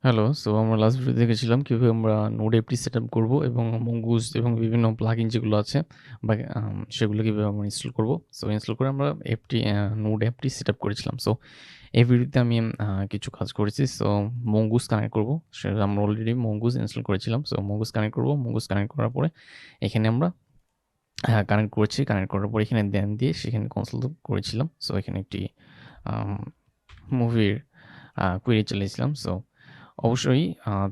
Hello. So আমরা last video দেখেছিলাম কিভাবে আমরা nodejs সেটআপ করব এবং mongoose এবং বিভিন্ন প্লাগইন যেগুলো আছে বা সেগুলো কিভাবে আমরা ইনস্টল করব। সো ইনস্টল করে আমরা node অ্যাপটি সেটআপ করেছিলাম। সো এই ভিডিওতে আমি কিছু কাজ করেছি। সো mongoose কানেক্ট করব। সেটা আমরা অলরেডি mongoose ইনস্টল করেছিলাম। সো mongoose কানেক্ট করব। mongoose কানেক্ট করার পরে এখানে আমরা কানেক্ট করেছি। কানেক্ট করার পরে এখানে দেন দিয়ে সেখানে কনসোল করেছিলাম। সো এখানে একটি মুভির কোয়েরি চালিয়েছিলাম। সো অবশ্যই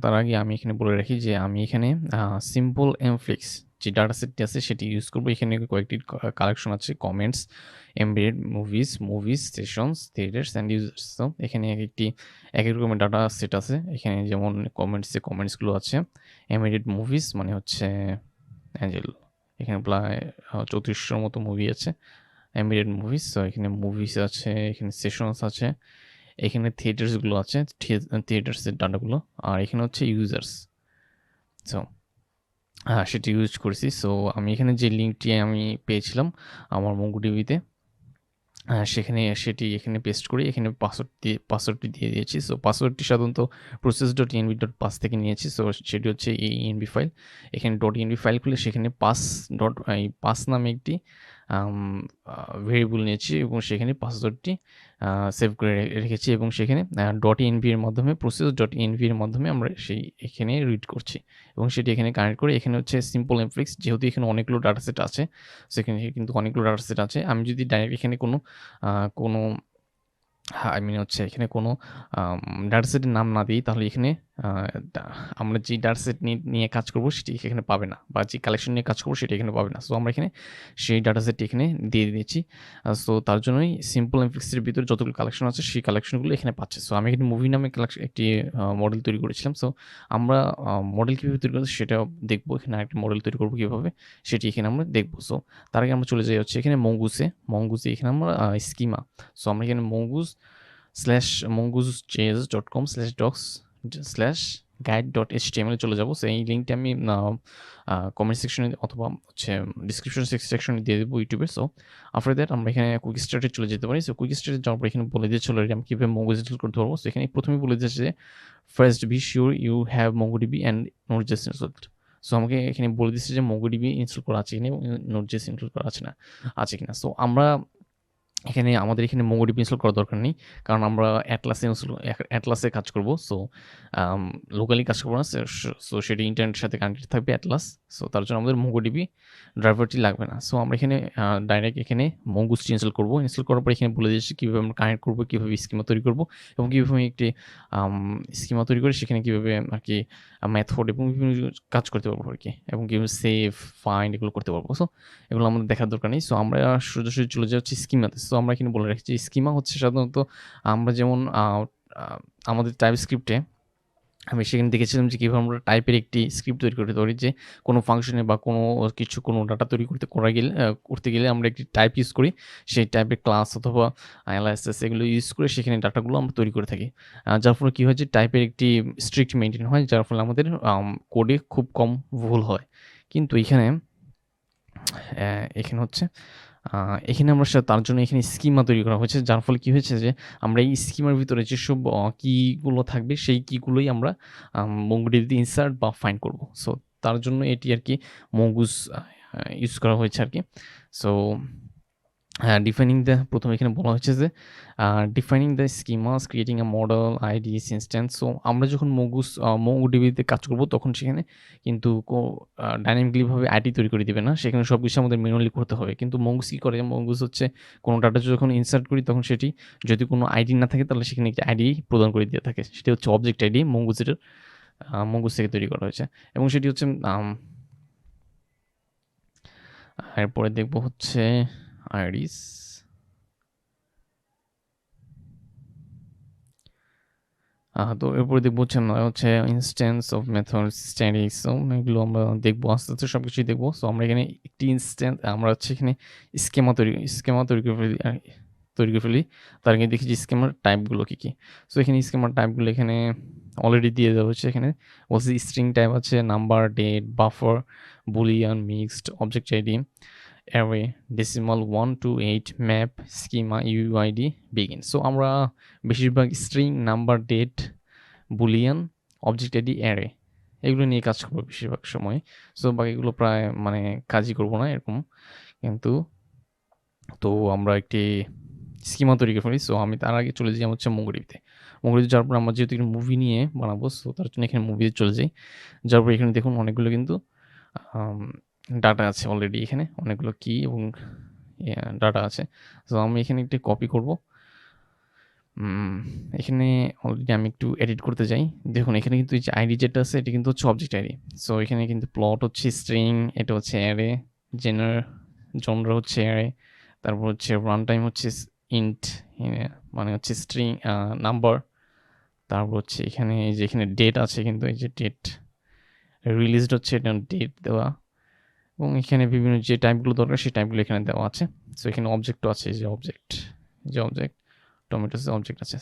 তার আগে আমি এখানে বলে রাখি যে আমি এখানে সিম্পল এমফ্লিক্স যে ডাটা সেটটি আছে সেটি ইউজ করব। এখানে কয়েকটি কালেকশন আছে comments, embedded movies, sessions, theatres and users. তো এখানে এক এক রকমের ডাটা সেট আছে। এখানে যেমন কমেন্টসগুলো আছে। এমবেডেড মুভিজ মানে হচ্ছে অ্যাঞ্জেল, এখানে প্রায় 3400 মতো মুভি আছে এমবেডেড মুভিজ। তো এখানে মুভিজ আছে, এখানে সেশনস আছে, এখানে থিয়েটার্সগুলো আছে, থিয়েটার্সের ডাটাগুলো, আর এখানে হচ্ছে ইউজার্স। সো সেটি ইউজ করেছি। সো আমি এখানে যে লিঙ্কটি আমি পেয়েছিলাম আমার মঙ্গোডিবিতে সেটি এখানে পেস্ট করে এখানে পাসওয়ার্ডটি দিয়ে দিয়েছি। সো পাসওয়ার্ডটি সাধারণত process.env.pass থেকে নিয়েছি। সো সেটি হচ্ছে এই env ফাইল। এখানে .env ফাইল খুলে সেখানে পাস নামে একটি ভেরিয়েবল নিয়েছি এবং সেখানে পাসওয়ার্ডটি সেভ করে রেখেছি এবং সেখানে .env এর মাধ্যমে process.env এর মাধ্যমে আমরা এখানে রিড করছি এবং সেটি এখানে কানেক্ট করে এখানে হচ্ছে সিম্পল এমফ্লিক্স, যেহেতু এখানে অনেকগুলো ডাটাসেট আছে সেখানে কিন্তু অনেকগুলো ডাটাসেট আছে। আমি যদি ডাইরেক্ট এখানে কোনো হচ্ছে এখানে কোনো ডাটাসেটের নাম না দিই তাহলে এখানে আমরা যে ডাটাসেট নিয়ে কাজ করব সেটি এখানে পাবে না, বা যে কালেকশন নিয়ে কাজ করবো সেটি এখানে পাবে না। সো আমরা এখানে সেই ডাটাসেটটি এখানে দিয়ে দিয়েছি। সো তার জন্যই সিম্পল এমফ্লিক্সের ভিতরে যতগুলো কালেকশন আছে সেই কালেকশনগুলো এখানে পাচ্ছে। সো আমি এখানে মুভি নামে একটি মডেল তৈরি করেছিলাম। সো আমরা মডেল কীভাবে তৈরি করছি সেটাও দেখবো। এখানে আরেকটা মডেল তৈরি করবো কীভাবে সেটি এখানে আমরা দেখবো। সো তার আগে আমরা চলে যাই হচ্ছে এখানে মঙ্গুসে এখানে আমরা স্কিমা। সো আমরা এখানে mongoose/mongoose.com/docs/guide.html চলে যাব। সো এই লিঙ্কটি আমি কমেন্ট সেকশনে অথবা হচ্ছে ডিসক্রিপশন সেকশনে দিয়ে দেবো ইউটিউবে। সো আফটার দ্যাট আমরা এখানে কুইক স্টার্টে চলে যেতে পারি। সো কুইক স্টার্টে যাওয়ার পর এখানে বলে দিয়েছিল আমি কীভাবে mongoose ইনস্টল করতে পারবো। সো এখানে প্রথমে বলে দিয়েছে যে first be sure you have mongodb and nodejs installed. So আমাকে এখানে বলে দিচ্ছে যে mongodb ইনস্টল করা আছে কিনা এবং nodejs ইনস্টল করা আছে কিনা। সো আমাদের এখানে mongodb ইনস্টল করার দরকার নেই, কারণ আমরা অ্যাটলাসে কাজ করব। সো লোকালি কাজ করবো না। সো সেটি ইন্টারনেটের সাথে কানেক্টেড থাকবে অ্যাটলাস। সো তার জন্য আমাদের mongodb ড্রাইভারটি লাগবে না। সো আমরা এখানে ডাইরেক্ট এখানে mongoose ইনস্টল করব। ইনস্টল করার পর এখানে বলে দিয়েছি কীভাবে আমরা কানেক্ট করবো, কীভাবে স্কিমা তৈরি করবো এবং কীভাবে একটি স্কিমা তৈরি করে সেখানে কীভাবে আর কি মেথড এবং বিভিন্ন কাজ করতে পারবো আর কি, এবং কীভাবে সেভ ফাইন্ড এগুলো করতে পারবো। সো এগুলো আমাদের দেখার দরকার নেই। সো আমরা সোজাসুজি চলে যাচ্ছি স্কিমাতে। সো আমরা এখানে বলে রাখছি স্কিমা হচ্ছে সাধারণত আমরা যেমন আমাদের টাইপস্ক্রিপ্টে আমি সেখানে দেখেছিলাম যে কীভাবে আমরা টাইপের একটি স্ক্রিপ্ট তৈরি করতে পারি, যে কোনো ফাংশনে বা কোনো ডাটা তৈরি করতে গেলে আমরা একটি টাইপ ইউজ করি। সেই টাইপের ক্লাস অথবা এলএসএস এগুলো ইউজ করে সেখানে ডাটাগুলো আমরা তৈরি করে থাকি, যার ফলে কী হয় যে টাইপের একটি স্ট্রিক্ট মেনটেন হয়, যার ফলে আমাদের কোডে খুব কম ভুল হয়। কিন্তু এখানে হচ্ছে এখানে আমরা তার জন্য এখানে স্কিমা তৈরি করা হয়েছে, যার ফলে কি হয়েছে যে আমরা এই স্কিমার ভিতরে যেসব কিগুলো থাকবে সেই কিগুলোই আমরা mongodb ইনসার্ট বা ফাইন্ড করব। সো তার জন্য এটি আর কি mongoose ইউজ করা হয়েছে আর কি। সো প্রথমে এখানে বলা হয়েছে যে defining the schemas, creating a model, IDs, instance. So আমরা যখন mongodb-তে কাজ করব তখন সেখানে কিন্তু ডাইনামিকলিভাবে আইডি তৈরি করে দিবে না, সেখানে সব কিছু আমাদের ম্যানুয়ালি করতে হবে। কিন্তু mongoose কী করে, mongoose হচ্ছে কোনো ডাটা যখন ইনসার্ট করি তখন সেটি যদি কোনো আইডি না থাকে তাহলে সেখানে একটি আইডি প্রদান করে দিয়ে থাকে। সেটি হচ্ছে অবজেক্ট আইডি, mongoose থেকে তৈরি করা হয়েছে এবং সেটি হচ্ছে এরপরে দেখব হচ্ছে আইডিস। তো এরপরে দেখবো হচ্ছে instance of methods, statics. So এগুলো আমরা দেখবো আস্তে আস্তে সব কিছুই দেখবো। সো আমরা এখানে একটি আমরা হচ্ছে এখানে স্কেমা তৈরি করে ফেলি। তার আগে দেখি যে স্কেমার টাইপগুলো কী কী। সো এখানে স্কেমার টাইপগুলো এখানে অলরেডি দিয়ে দেওয়া হচ্ছে। এখানে বলছে স্ট্রিং টাইপ আছে, number, date, buffer, boolean, mixed, object ID, array, decimal, 1 to 8, map, schema, UID, bigint. So আমরা বেশিরভাগ string, number, date, boolean object ID, array, এগুলো নিয়ে কাজ করবো বেশিরভাগ সময়। সো বাকিগুলো প্রায় মানে কাজই করবো না এরকম। কিন্তু তো আমরা একটি স্কিমা তৈরি করে ফেলি। সো আমি তার আগে চলে যাই হচ্ছে MongoDB-তে। MongoDB যাওয়ার পর আমরা যেহেতু মুভি নিয়ে বানাবো, সো তার জন্য এখানে মুভিতে চলে যাই। যাওয়ার পর এখানে দেখুন অনেকগুলো কিন্তু ডাটা আছে অলরেডি, এখানে অনেকগুলো কি এবং ডাটা আছে। সো আমি এখানে একটি কপি করব। এখানে অলরেডি আমি একটু এডিট করতে যাই। দেখুন এখানে কিন্তু এই যে আইডি যেটা আছে এটা কিন্তু হচ্ছে অবজেক্ট আইডি। সো এখানে কিন্তু প্লট হচ্ছে স্ট্রিং, এটা হচ্ছে অ্যারে, জনর হচ্ছে অ্যারে, তারপর হচ্ছে রান টাইম হচ্ছে ইন্ট, মানে হচ্ছে স্ট্রিং নাম্বার, তারপর হচ্ছে এখানে এই যে এখানে ডেট আছে, কিন্তু এই যে ডেট রিলিজড হচ্ছে এটা ডেট দেওয়া, এবং এখানে বিভিন্ন যে টাইপগুলো দরকার সেই টাইপগুলো এখানে দেওয়া আছে। সো এখানে অবজেক্টও আছে, যে অবজেক্ট টমেটোস অবজেক্ট আছে।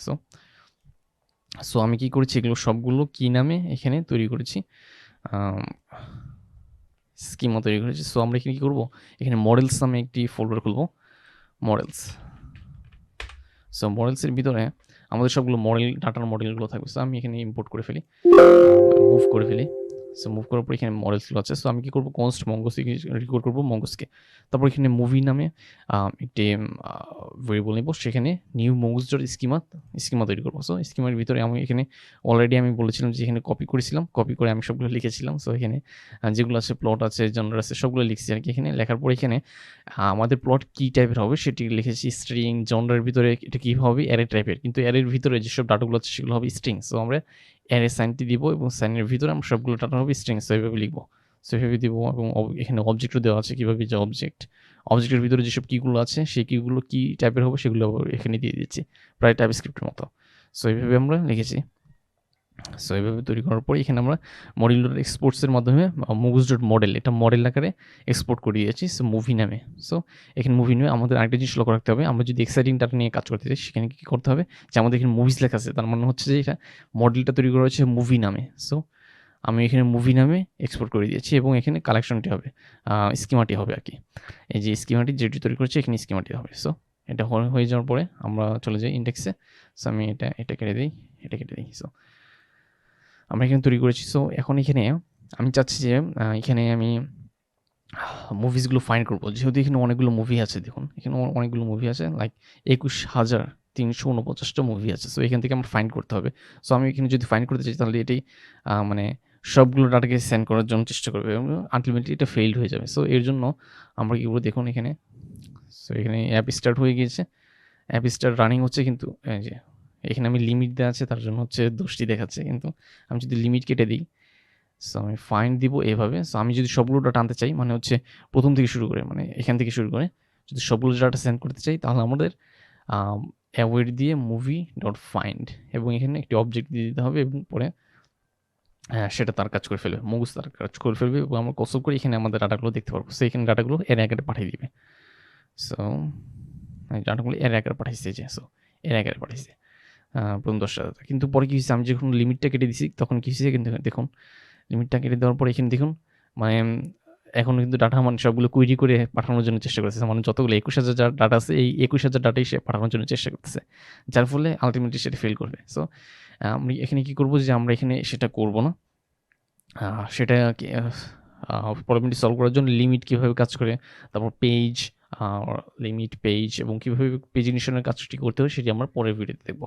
সো আমি কি করেছি, এগুলো সবগুলো কি নামে এখানে তৈরি করেছি, স্কিমা তৈরি করেছি। সো আমরা এখানে কি করবো, এখানে মডেলস নামে একটি ফোল্ডার খুলবো, মডেলস। সো মডেলসের ভিতরে আমাদের সবগুলো ডাটার মডেলগুলো থাকবে। সো আমি এখানে ইম্পোর্ট করে ফেলি, মুভ করে ফেলি। সো মুভ করার পর এখানে মডেলসগুলো আছে। সো আমি কি করবো, কনস্ট মঙ্গোসকে রিকোড করবো, মঙ্গোসকে। তারপর এখানে মুভি নামে একটি ভেরিয়েবল নেব, সেখানে নিউ মঙ্গোস ডট স্কিমা তৈরি করবো। সো স্কিমার ভিতরে আমি এখানে অলরেডি আমি বলেছিলাম যে এখানে কপি করেছিলাম, কপি করে আমি সবগুলো লিখেছিলাম। সো এখানে যেগুলো আছে, প্লট আছে, জনর আছে, সবগুলো লিখছি আর কি। এখানে লেখার পর এখানে আমাদের প্লট কী টাইপের হবে সেটি লিখেছি, স্ট্রিং। জনরের ভিতরে এটা কী হবে, অ্যারে টাইপের, কিন্তু অ্যারের ভিতরে যেসব ডাটাগুলো আছে সেগুলো হবে স্ট্রিং। সো আমরা অ্যারে সাইনটি দিব এবং সাইনের ভিতরে আমরা সবগুলো ডাটা হবে স্ট্রিং। সো এইভাবে লিখবো, সো এইভাবে দিব। এবং এখানে অবজেক্টও দেওয়া আছে, কীভাবে যে অবজেক্টের ভিতরে যেসব কিগুলো আছে সেই কিগুলো কী টাইপের হবে সেগুলো এখানে দিয়ে দিচ্ছি, প্রায় টাইপস্ক্রিপ্টের মতো। সো এইভাবে আমরা লিখেছি। সো এইভাবে তৈরি করার পর এখানে আমরা মডিউলার এক্সপোর্টসের মাধ্যমে mongoose ডট মডেল, এটা মডেল আকারে এক্সপোর্ট করে দিয়েছি। সো মুভি নামে। সো এখানে মুভি নামে আমাদের আরেকটা জিনিস লক্ষ্য রাখতে হবে, আমরা যদি এক্সাইটিং ডাটা নিয়ে কাজ করতে চাই সেখানে কী করতে হবে, যে আমাদের এখানে মুভিজ লেখা আছে, তার মানে হচ্ছে যে এটা মডেলটা তৈরি করা হয়েছে মুভি নামে। সো আমি এখানে মুভি নামে এক্সপোর্ট করে দিয়েছি এবং এখানে কালেকশনটি হবে, স্কিমাটি হবে আর কি। এই যে স্কিমাটি যেটি তৈরি করেছি এখানে স্কিমাটি হবে। সো এটা হয়ে যাওয়ার পরে আমরা চলে যাই ইন্ডেক্সে। সো আমি এটা কেটে দিই, এটা কেটে দিই। সো আমরা এখানে তৈরি করেছি। সো এখন এখানে আমি চাচ্ছি যে এখানে আমি মুভিসগুলো ফাইন্ড করবো, যেহেতু এখানে অনেকগুলো মুভি আছে। দেখুন এখানে অনেকগুলো মুভি আছে, লাইক 21,349টা মুভি আছে। সো এখান থেকে আমার ফাইন্ড করতে হবে। সো আমি এখানে যদি ফাইন্ড করতে চাই তাহলে এটাই মানে সবগুলো ডাটাকে সেন্ড করার জন্য চেষ্টা করবে এবং আলটিমেটলি এটা ফেইল্ড হয়ে যাবে। সো এর জন্য আমরা কী করবো, দেখুন এখানে। সো এখানে অ্যাপ স্টার্ট হয়ে গিয়েছে, অ্যাপ স্টার্ট রানিং হচ্ছে, কিন্তু এই যে এখানে আমি লিমিট দেওয়া আছে তার জন্য হচ্ছে দোষটি দেখাচ্ছে, কিন্তু আমি যদি লিমিট কেটে দিই, সো আমি ফাইন্ড দিব এভাবে। সো আমি যদি সবগুলো ডাটা আনতে চাই, মানে হচ্ছে প্রথম থেকে শুরু করে, মানে এখান থেকে শুরু করে যদি সবগুলো ডাটা সেন্ড করতে চাই, তাহলে আমাদের অ্যাওয়েট দিয়ে মুভি ডট ফাইন্ড এবং এখানে একটি অবজেক্ট দিয়ে দিতে হবে এবং পরে সেটা তার কাজ করে ফেলবে, মঙ্গুস তার কাজ করে ফেলবে এবং আমরা কসব করে এখানে আমাদের ডাটাগুলো দেখতে পারবো। সো এখানে ডাটাগুলো এর আকারে পাঠিয়ে দিবে। সো ডাটাগুলো এর আকারে পাঠাইছে, যে সো এর আকারে পাঠাইছে প্রথম 10টা ডাটা। কিন্তু পরে কী হয়েছে, আমি যখন লিমিটটা কেটে দিছি তখন কী হয়েছে, কিন্তু দেখুন লিমিটটা কেটে দেওয়ার পর এখানে দেখুন মানে এখন কিন্তু ডাটা মানে সবগুলো কুইরি করে পাঠানোর জন্য চেষ্টা করতেছে, মানে যতগুলো 21,000 ডাটা আছে এই 21,000 ডাটাই সে পাঠানোর জন্য চেষ্টা করতেছে, যার ফলে আলটিমেটলি সেটা ফেল করবে। সো আমি এখানে কী করবো, যে আমরা এখানে সেটা করব না, সেটা প্রবলেমটি সলভ করার জন্য লিমিট কীভাবে কাজ করে, তারপর পেজ লিমিট পেজ এবং কীভাবে পেজ ইনিশিয়েশনের কাজটি করতে হয় সেটি আমরা পরের ভিডিওতে দেখব।